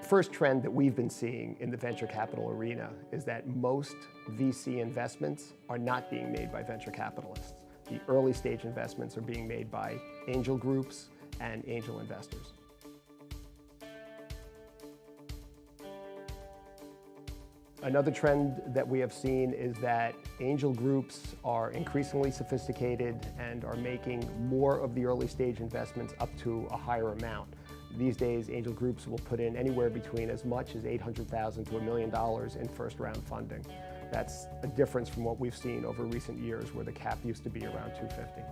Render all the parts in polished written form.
First trend that we've been seeing in the venture capital arena is that most VC investments are not being made by venture capitalists. The early stage investments are being made by angel groups and angel investors. Another trend that we have seen is that angel groups are increasingly sophisticated and are making more of the early stage investments up to a higher amount. These days, angel groups will put in anywhere between as much as $800,000 to $1 million in first round funding. That's a difference from what we've seen over recent years where the cap used to be around $250.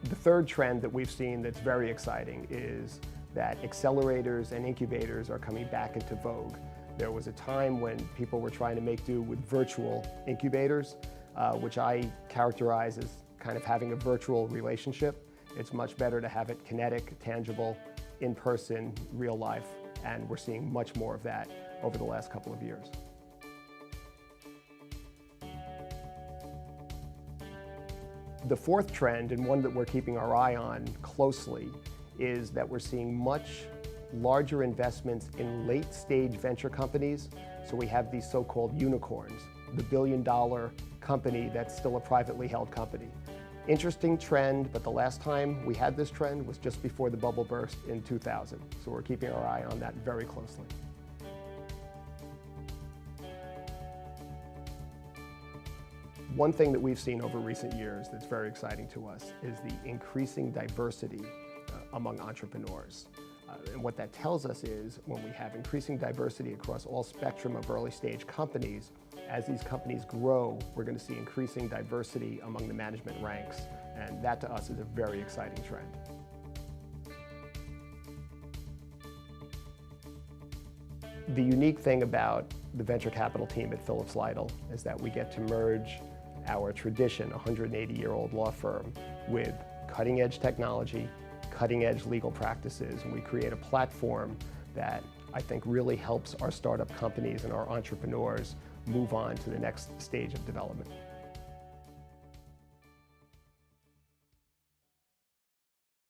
The third trend that we've seen that's very exciting is that accelerators and incubators are coming back into vogue. There was a time when people were trying to make do with virtual incubators, which I characterize as kind of having a virtual relationship. It's much better to have it kinetic, tangible, in person, real life, and we're seeing much more of that over the last couple of years. The fourth trend, and one that we're keeping our eye on closely, is that we're seeing much larger investments in late-stage venture companies. So we have these so-called unicorns, the billion-dollar company that's still a privately held company. Interesting trend, but the last time we had this trend was just before the bubble burst in 2000. So we're keeping our eye on that very closely. One thing that we've seen over recent years that's very exciting to us is the increasing diversity among entrepreneurs. And what that tells us is when we have increasing diversity across all spectrum of early stage companies, as these companies grow, we're going to see increasing diversity among the management ranks. And that to us is a very exciting trend. The unique thing about the venture capital team at Phillips Lytle is that we get to merge our tradition, 180-year-old law firm, with cutting-edge technology, cutting-edge legal practices, and we create a platform that I think really helps our startup companies and our entrepreneurs move on to the next stage of development.